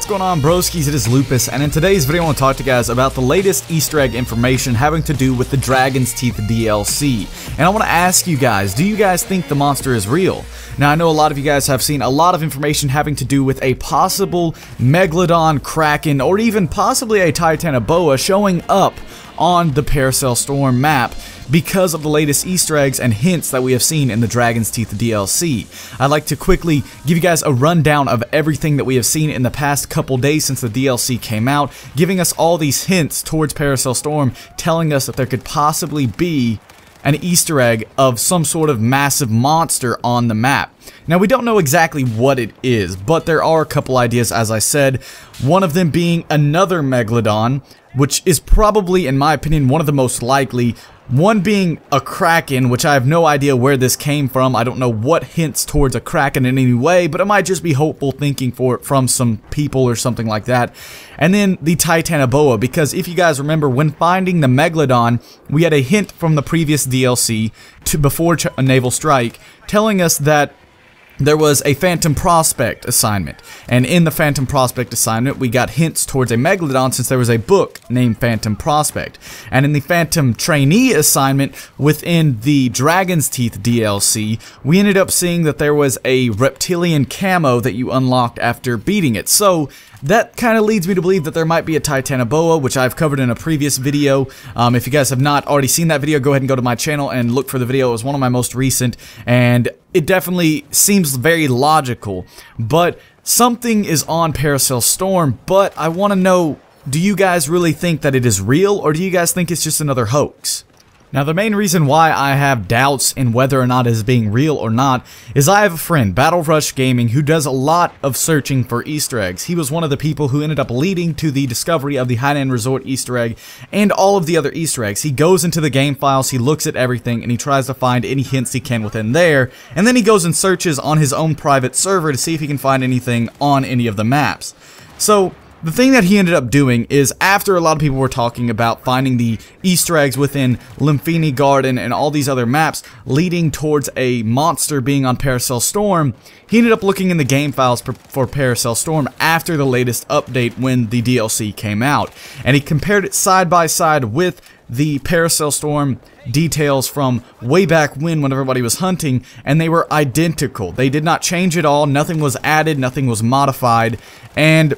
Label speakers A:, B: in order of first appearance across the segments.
A: going on, broskies? It is Lupus, and in today's video I want to talk to you guys about the latest Easter egg information having to do with the Dragon's Teeth DLC. And I want to ask you guys, do you guys think the monster is real? Now, I know a lot of you guys have seen a lot of information having to do with a possible Megalodon, Kraken, or even possibly a Titanoboa showing up on the Paracel Storm map because of the latest Easter eggs and hints that we have seen in the Dragon's Teeth DLC. I'd like to quickly give you guys a rundown of everything that we have seen in the past couple days since the DLC came out, giving us all these hints towards Paracel Storm, telling us that there could possibly be an Easter egg of some sort of massive monster on the map. Now, we don't know exactly what it is, but there are a couple ideas, as I said, one of them being another Megalodon, which is probably, in my opinion, one of the most likely. One being a Kraken, which I have no idea where this came from. I don't know what hints towards a Kraken in any way, but it might just be hopeful thinking for it from some people or something like that. And then the Titanoboa, because if you guys remember, when finding the Megalodon, we had a hint from the previous DLC to before Naval Strike telling us that there was a Phantom Prospect assignment, and in the Phantom Prospect assignment we got hints towards a Megalodon since there was a book named Phantom Prospect. And in the Phantom Trainee assignment within the Dragon's Teeth DLC, we ended up seeing that there was a reptilian camo that you unlocked after beating it. So that kind of leads me to believe that there might be a Titanoboa, which I've covered in a previous video. If you guys have not already seen that video, go ahead and go to my channel and look for the video. It was one of my most recent, and it definitely seems very logical. But something is on Paracel Storm, but I want to know, do you guys really think that it is real, or do you guys think it's just another hoax? Now, the main reason why I have doubts in whether or not it is being real or not is I have a friend, Battle Rush Gaming, who does a lot of searching for Easter eggs. He was one of the people who ended up leading to the discovery of the Hainan Resort Easter egg and all of the other Easter eggs. He goes into the game files, he looks at everything, and he tries to find any hints he can within there, and then he goes and searches on his own private server to see if he can find anything on any of the maps. So the thing that he ended up doing is, after a lot of people were talking about finding the Easter eggs within Lymphini Garden and all these other maps leading towards a monster being on Paracel Storm, he ended up looking in the game files for Paracel Storm after the latest update when the DLC came out. And he compared it side by side with the Paracel Storm details from way back when everybody was hunting, and they were identical. They did not change at all, nothing was added, nothing was modified, and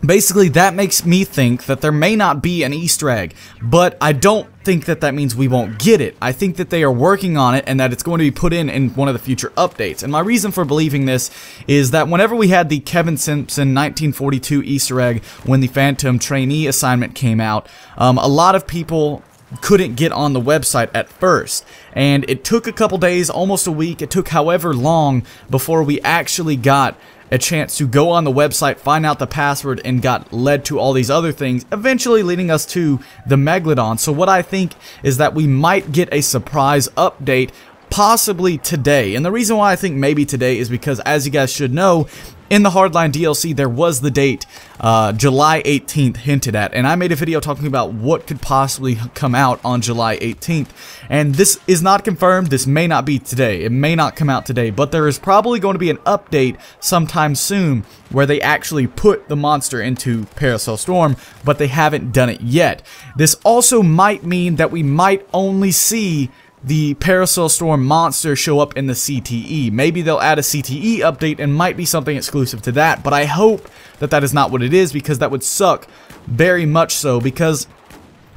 A: basically, that makes me think that there may not be an Easter egg, but I don't think that that means we won't get it. I think that they are working on it and that it's going to be put in one of the future updates. And my reason for believing this is that whenever we had the Kevin Simpson 1942 Easter egg when the Phantom Trainee assignment came out, a lot of people couldn't get on the website at first, and it took a couple days, almost a week, it took however long before we actually got a chance to go on the website, find out the password, and got led to all these other things, eventually leading us to the Megalodon. So what I think is that we might get a surprise update possibly today. And the reason why I think maybe today is because, as you guys should know, in the Hardline DLC, there was the date, July 18th, hinted at, and I made a video talking about what could possibly come out on July 18th, and this is not confirmed. This may not be today, it may not come out today, but there is probably going to be an update sometime soon where they actually put the monster into Paracel Storm, but they haven't done it yet. This also might mean that we might only see the Paracel Storm monster show up in the CTE. Maybe they'll add a CTE update and might be something exclusive to that, but I hope that that is not what it is, because that would suck very much so, because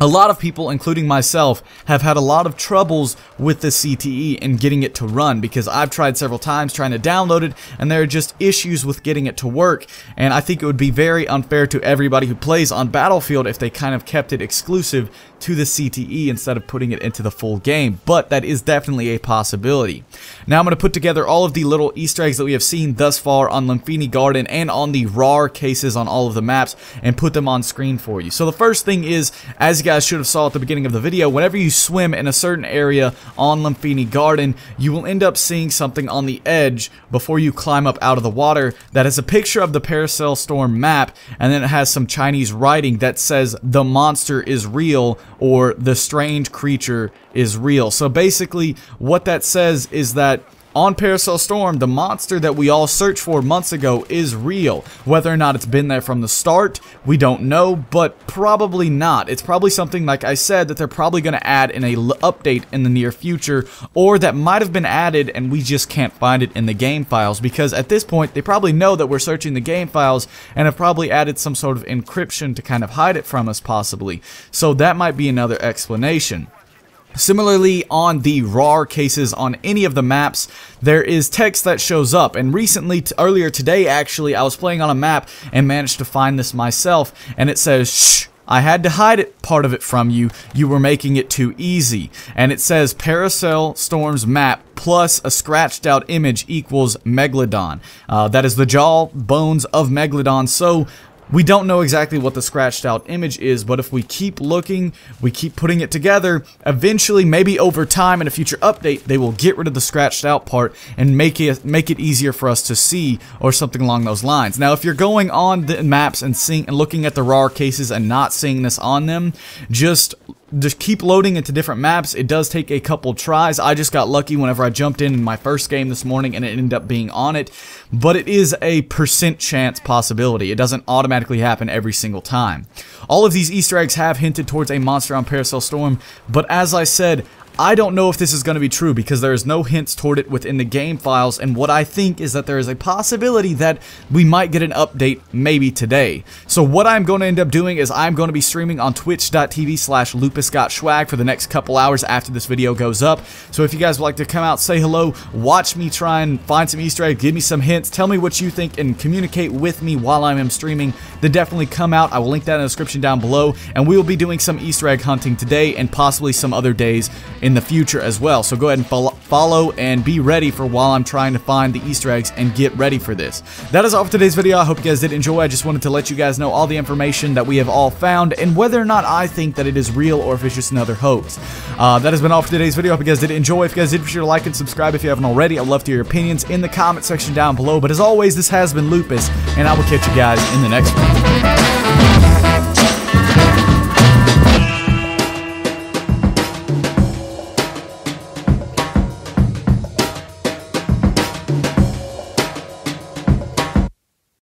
A: a lot of people, including myself, have had a lot of troubles with the CTE and getting it to run, because I've tried several times trying to download it, and there are just issues with getting it to work, and I think it would be very unfair to everybody who plays on Battlefield if they kind of kept it exclusive to the CTE instead of putting it into the full game, but that is definitely a possibility. Now I'm going to put together all of the little Easter eggs that we have seen thus far on Lymphini Garden and on the RAR cases on all of the maps and put them on screen for you. So the first thing is, as you guys should have saw at the beginning of the video, whenever you swim in a certain area on Lymphini Garden, you will end up seeing something on the edge before you climb up out of the water that is a picture of the Paracel Storm map, and then it has some Chinese writing that says the monster is real, or the strange creature is real. So basically what that says is that on Paracel Storm, the monster that we all searched for months ago is real. Whether or not it's been there from the start, we don't know, but probably not. It's probably something, like I said, that they're probably going to add in a update in the near future, or that might have been added and we just can't find it in the game files, because at this point they probably know that we're searching the game files and have probably added some sort of encryption to kind of hide it from us possibly. So that might be another explanation. Similarly, on the RAR cases on any of the maps, there is text that shows up, and recently, earlier today actually, I was playing on a map and managed to find this myself, and it says, "Shh, I had to hide part of it from you, you were making it too easy." And it says Paracel Storm's map plus a scratched out image equals Megalodon. That is the jaw bones of Megalodon, so we don't know exactly what the scratched out image is, but if we keep looking, we keep putting it together, eventually, maybe over time in a future update, they will get rid of the scratched out part and make it easier for us to see, or something along those lines. Now, if you're going on the maps and looking at the RAR cases and not seeing this on them, just keep loading into different maps. It does take a couple tries. I just got lucky whenever I jumped in my first game this morning and it ended up being on it, but it is a % chance possibility. It doesn't automatically happen every single time. All of these Easter eggs have hinted towards a monster on Paracel Storm, but as I said, I don't know if this is going to be true because there is no hints toward it within the game files, and what I think is that there is a possibility that we might get an update maybe today. So what I'm going to end up doing is I'm going to be streaming on twitch.tv/LupusGotSwag for the next couple hours after this video goes up. So if you guys would like to come out, say hello, watch me try and find some Easter eggs, give me some hints, tell me what you think, and communicate with me while I'm streaming, then definitely come out. I will link that in the description down below, and we will be doing some Easter egg hunting today and possibly some other days in the future as well. So go ahead and follow and be ready for while I'm trying to find the Easter eggs and get ready for this. That is all for today's video. I hope you guys did enjoy. I just wanted to let you guys know all the information that we have all found and whether or not I think that it is real or if it's just another hoax. That has been all for today's video. I hope you guys did enjoy. If you guys did, be sure to like and subscribe if you haven't already. I'd love to hear your opinions in the comment section down below. But as always, this has been Lupus, and I will catch you guys in the next one.